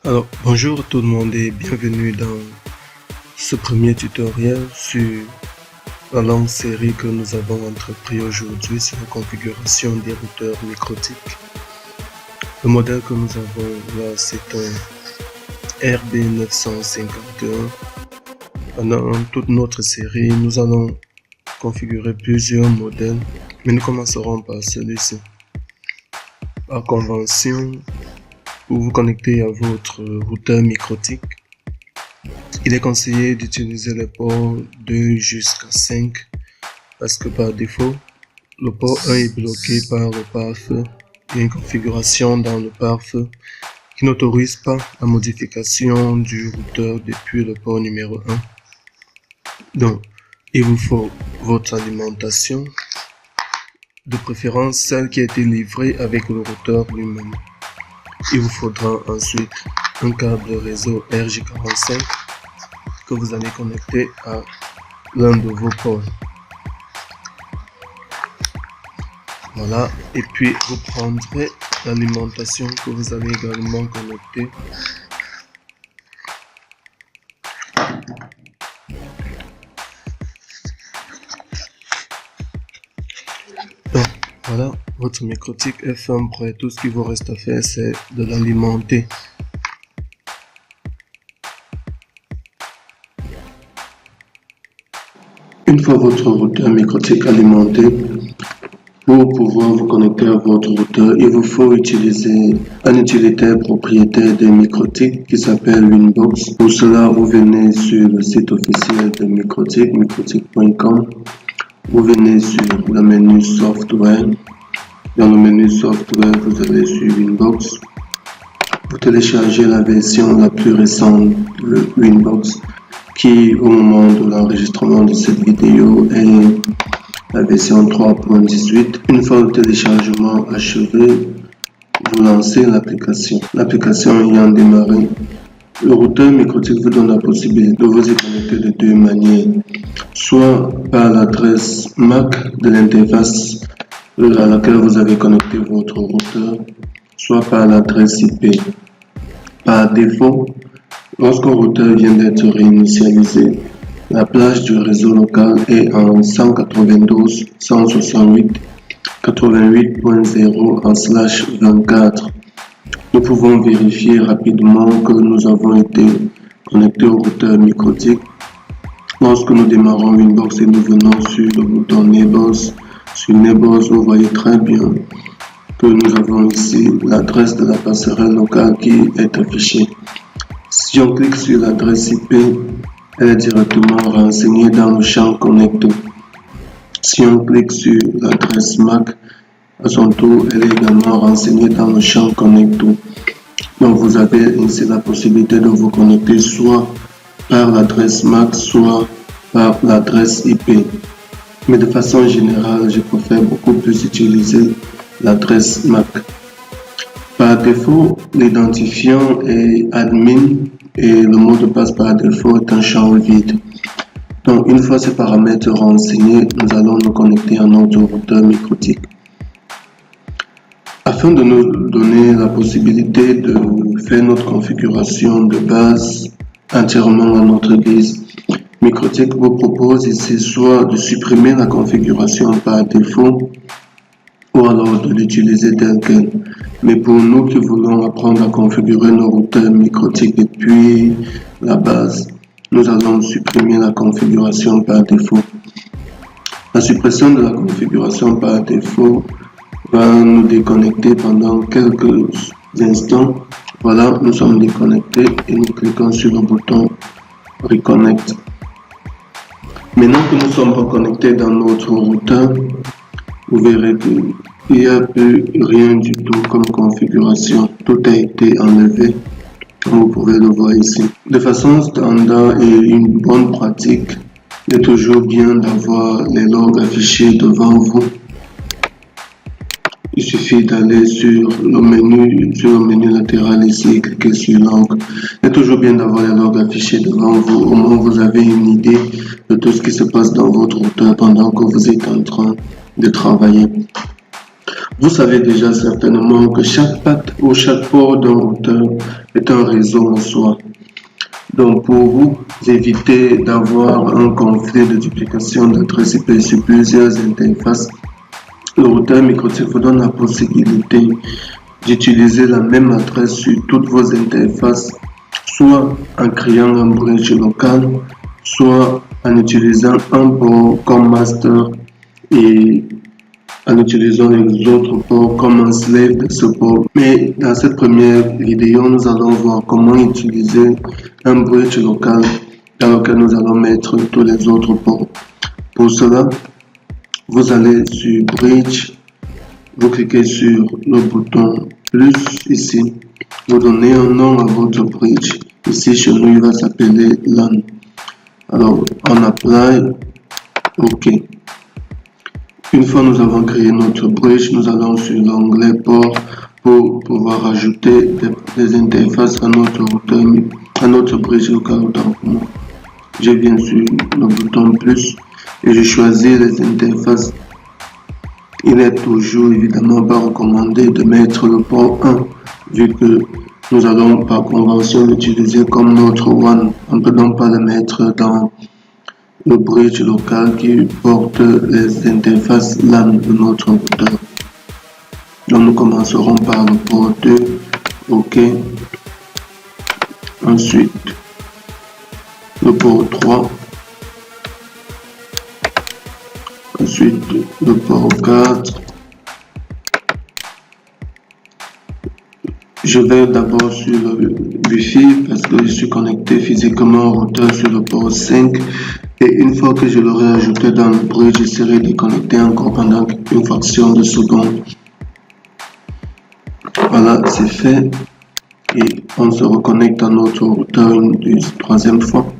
Alors, bonjour tout le monde et bienvenue dans ce premier tutoriel sur la longue série que nous avons entrepris aujourd'hui sur la configuration des routeurs MikroTik. Le modèle que nous avons là, c'est un RB951. Pendant toute notre série, nous allons configurer plusieurs modèles, mais nous commencerons par celui-ci. Par convention, pour vous connecter à votre routeur MikroTik, il est conseillé d'utiliser les ports 2 jusqu'à 5 parce que par défaut, le port 1 est bloqué par le pare-feu. Il y a une configuration dans le pare-feu qui n'autorise pas la modification du routeur depuis le port numéro 1. Donc, il vous faut votre alimentation, de préférence celle qui a été livrée avec le routeur lui-même. Il vous faudra ensuite un câble réseau RJ45 que vous allez connecter à l'un de vos ports. Voilà, et puis vous prendrez l'alimentation que vous allez également connecter. Donc, voilà, votre MikroTik est ferme prêt. Tout ce qu'il vous reste à faire, c'est de l'alimenter. Une fois votre routeur MikroTik alimenté, pour pouvoir vous connecter à votre routeur, il vous faut utiliser un utilitaire propriétaire de MikroTik qui s'appelle Winbox. Pour cela, vous venez sur le site officiel de MikroTik, mikrotik.com. Vous venez sur le menu Software. Dans le menu Software, vous allez sur Winbox. Vous téléchargez la version la plus récente de Winbox qui, au moment de l'enregistrement de cette vidéo, est la version 3.18. Une fois le téléchargement achevé, vous lancez l'application. L'application ayant démarré, le routeur MikroTik vous donne la possibilité de vous y connecter de deux manières. Soit par l'adresse MAC de l'interface à laquelle vous avez connecté votre routeur, soit par l'adresse IP. Par défaut, lorsqu'un routeur vient d'être réinitialisé, la plage du réseau local est en 192.168.88.0/24. Nous pouvons vérifier rapidement que nous avons été connectés au routeur MikroTik. Lorsque nous démarrons Winbox et nous venons sur le bouton Neighbors, sur Neighbors, vous voyez très bien que nous avons ici l'adresse de la passerelle locale qui est affichée. Si on clique sur l'adresse IP, elle est directement renseignée dans le champ Connect. Si on clique sur l'adresse MAC, à son tour, elle est également renseignée dans le champ Connect. Donc vous avez ici la possibilité de vous connecter soit par l'adresse MAC, soit par l'adresse IP. Mais de façon générale, je préfère beaucoup plus utiliser l'adresse MAC. Par défaut, l'identifiant est admin et le mot de passe par défaut est un champ vide. Donc une fois ces paramètres renseignés, nous allons nous connecter à notre routeur MikroTik. Afin de nous donner la possibilité de faire notre configuration de base entièrement à notre guise, MikroTik vous propose ici soit de supprimer la configuration par défaut ou alors de l'utiliser telle quelle. Mais pour nous qui voulons apprendre à configurer nos routeurs MikroTik depuis la base, nous allons supprimer la configuration par défaut. La suppression de la configuration par défaut va nous déconnecter pendant quelques instants. Voilà, nous sommes déconnectés et nous cliquons sur le bouton Reconnect. Maintenant que nous sommes reconnectés dans notre routeur, vous verrez qu'il n'y a plus rien du tout comme configuration. Tout a été enlevé, comme vous pouvez le voir ici. De façon standard et une bonne pratique, il est toujours bien d'avoir les logs affichés devant vous. Il suffit d'aller sur le menu latéral ici, cliquer sur log. Il est toujours bien d'avoir les logs affichés devant vous. Au moins vous avez une idée de tout ce qui se passe dans votre routeur pendant que vous êtes en train de travailler. Vous savez déjà certainement que chaque patte ou chaque port d'un routeur est un réseau en soi. Donc, pour vous éviter d'avoir un conflit de duplication d'adresse IP sur plusieurs interfaces, le routeur MikroTik vous donne la possibilité d'utiliser la même adresse sur toutes vos interfaces, soit en créant un bridge local, soit en utilisant un port comme master et en utilisant les autres ports comme un slave de ce port. Mais dans cette première vidéo, nous allons voir comment utiliser un bridge local dans lequel nous allons mettre tous les autres ports. Pour cela, vous allez sur Bridge, vous cliquez sur le bouton plus ici, vous donnez un nom à votre bridge. Ici chez nous, il va s'appeler LAN. Alors, on apply, OK. Une fois nous avons créé notre bridge, nous allons sur l'onglet port pour pouvoir ajouter des interfaces à notre routeur, à notre bridge local. Je viens sur le bouton plus et je choisis les interfaces. Il n'est toujours évidemment pas recommandé de mettre le port 1 vu que nous allons par convention l'utiliser comme notre one. On ne peut donc pas le mettre dans le bridge local qui porte les interfaces LAN de notre routeur. Donc nous commencerons par le port 2, OK. Ensuite, le port 3. Ensuite, le port 4. Je vais d'abord sur le Wi-Fi parce que je suis connecté physiquement au routeur sur le port 5. Et une fois que je l'aurai ajouté dans le bridge, je serai déconnecté encore pendant une fraction de seconde. Voilà, c'est fait. Et on se reconnecte à notre routeur une troisième fois.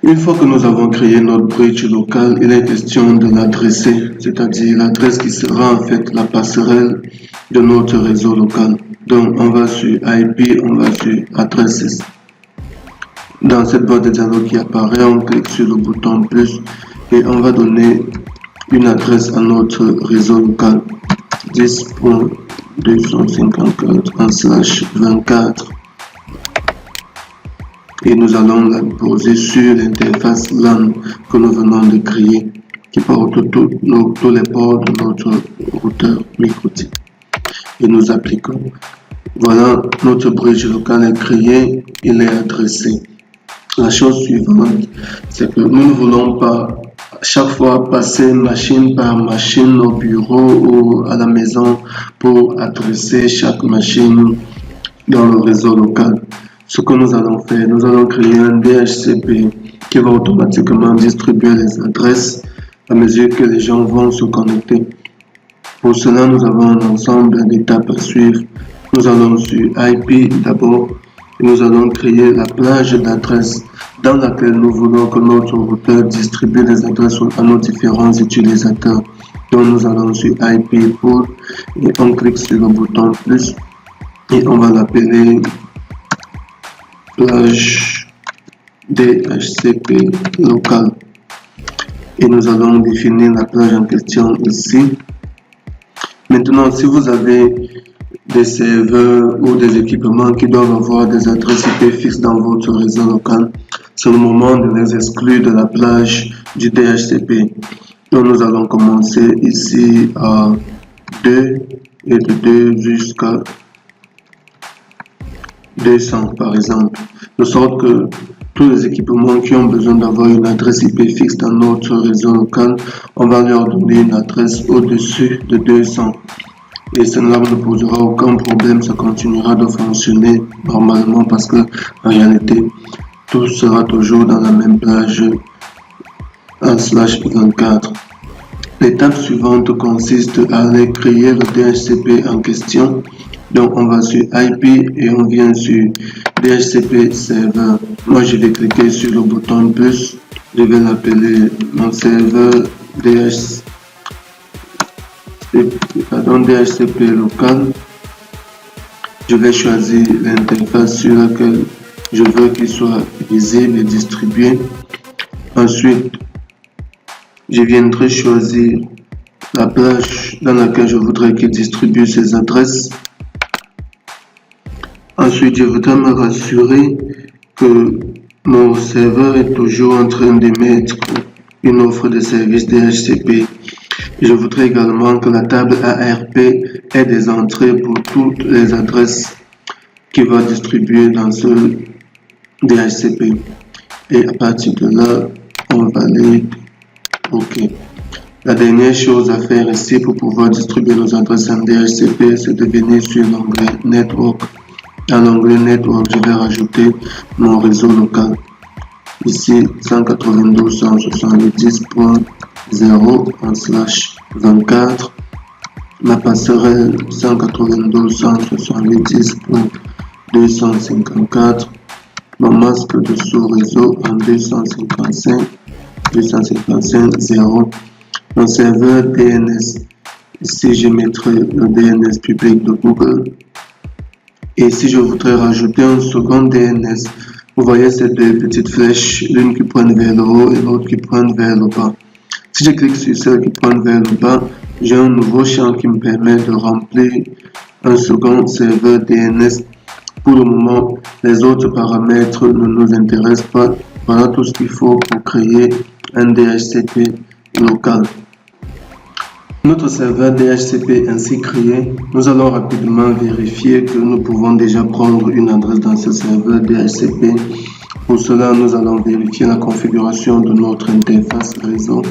Une fois que nous avons créé notre bridge local, il est question de l'adresser, c'est-à-dire l'adresse qui sera en fait la passerelle de notre réseau local. Donc on va sur IP, on va sur Addresses. Dans cette boîte de dialogue qui apparaît, on clique sur le bouton plus et on va donner une adresse à notre réseau local 10.254/24 et nous allons la poser sur l'interface LAN que nous venons de créer qui porte tous les ports de notre routeur MikroTik et nous appliquons. Voilà, notre bridge local est créé, il est adressé. La chose suivante, c'est que nous ne voulons pas chaque fois passer machine par machine au bureau ou à la maison pour adresser chaque machine dans le réseau local. Ce que nous allons faire, nous allons créer un DHCP qui va automatiquement distribuer les adresses à mesure que les gens vont se connecter. Pour cela, nous avons un ensemble d'étapes à suivre. Nous allons sur IP d'abord et nous allons créer la plage d'adresses dans laquelle nous voulons que notre routeur distribue les adresses à nos différents utilisateurs. Donc nous allons sur IP pool et on clique sur le bouton plus et on va l'appeler plage DHCP local. Et nous allons définir la plage en question ici. Maintenant, si vous avez des serveurs ou des équipements qui doivent avoir des adresses IP fixes dans votre réseau local, c'est le moment de les exclure de la plage du DHCP. Donc nous allons commencer ici à 2 et de 2 jusqu'à 200 par exemple, de sorte que tous les équipements qui ont besoin d'avoir une adresse IP fixe dans notre réseau local, on va leur donner une adresse au-dessus de 200. Et cela ne posera aucun problème, ça continuera de fonctionner normalement parce que en réalité, tout sera toujours dans la même plage /24. L'étape suivante consiste à aller créer le DHCP en question. Donc on va sur IP et on vient sur DHCP serveur. Moi je vais cliquer sur le bouton plus. Je vais l'appeler mon serveur DHCP local. Je vais choisir l'interface sur laquelle je veux qu'il soit visible et distribué. Ensuite, je viendrai choisir la plage dans laquelle je voudrais qu'il distribue ses adresses. Ensuite, je voudrais me rassurer que mon serveur est toujours en train d'émettre une offre de service DHCP. Je voudrais également que la table ARP ait des entrées pour toutes les adresses qu'il va distribuer dans ce DHCP. Et à partir de là, on valide OK. La dernière chose à faire ici pour pouvoir distribuer nos adresses en DHCP, c'est de venir sur l'onglet Network. Dans l'onglet Network, je vais rajouter mon réseau local. Ici, 192.170.0/24. Ma passerelle 192.170.254. Mon masque de sous-réseau en 255.0. Mon serveur DNS. Ici, je mettrai le DNS public de Google. Et si je voudrais rajouter un second DNS, vous voyez ces deux petites flèches, l'une qui pointe vers le haut et l'autre qui pointe vers le bas. Si je clique sur celle qui pointe vers le bas, j'ai un nouveau champ qui me permet de remplir un second serveur DNS. Pour le moment, les autres paramètres ne nous intéressent pas. Voilà tout ce qu'il faut pour créer un DHCP local. Notre serveur DHCP ainsi créé, nous allons rapidement vérifier que nous pouvons déjà prendre une adresse dans ce serveur DHCP. Pour cela, nous allons vérifier la configuration de notre interface réseau.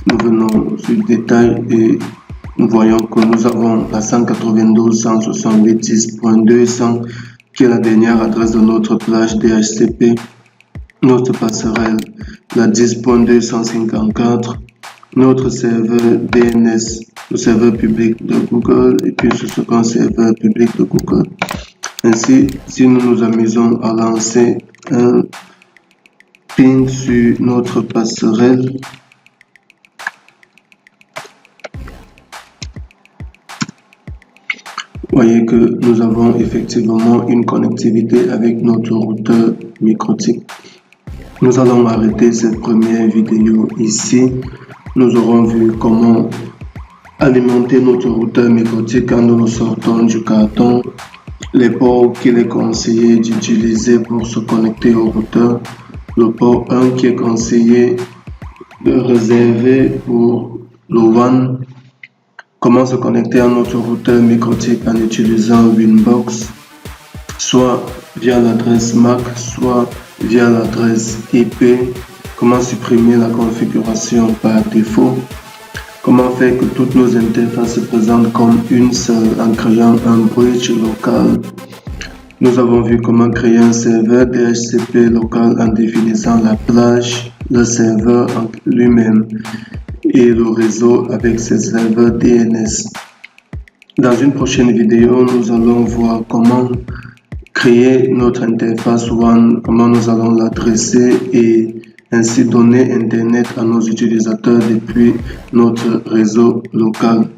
Nous venons sur Détail et nous voyons que nous avons la 192.168.10.200 qui est la dernière adresse de notre plage DHCP. Notre passerelle, la 10.254. Notre serveur DNS, le serveur public de Google et puis ce second serveur public de Google. Ainsi, si nous nous amusons à lancer un ping sur notre passerelle, vous voyez que nous avons effectivement une connectivité avec notre routeur MikroTik. Nous allons arrêter cette première vidéo ici. Nous aurons vu comment alimenter notre routeur MikroTik quand nous sortons du carton, les ports qu'il est conseillé d'utiliser pour se connecter au routeur, le port 1 qui est conseillé de réserver pour le WAN, comment se connecter à notre routeur MikroTik en utilisant Winbox, soit via l'adresse MAC, soit via l'adresse IP, comment supprimer la configuration par défaut, comment faire que toutes nos interfaces se présentent comme une seule en créant un bridge local. Nous avons vu comment créer un serveur DHCP local en définissant la plage, le serveur lui-même et le réseau avec ses serveurs DNS. Dans une prochaine vidéo, nous allons voir comment créer notre interface WAN, comment nous allons l'adresser et ainsi donner Internet à nos utilisateurs depuis notre réseau local.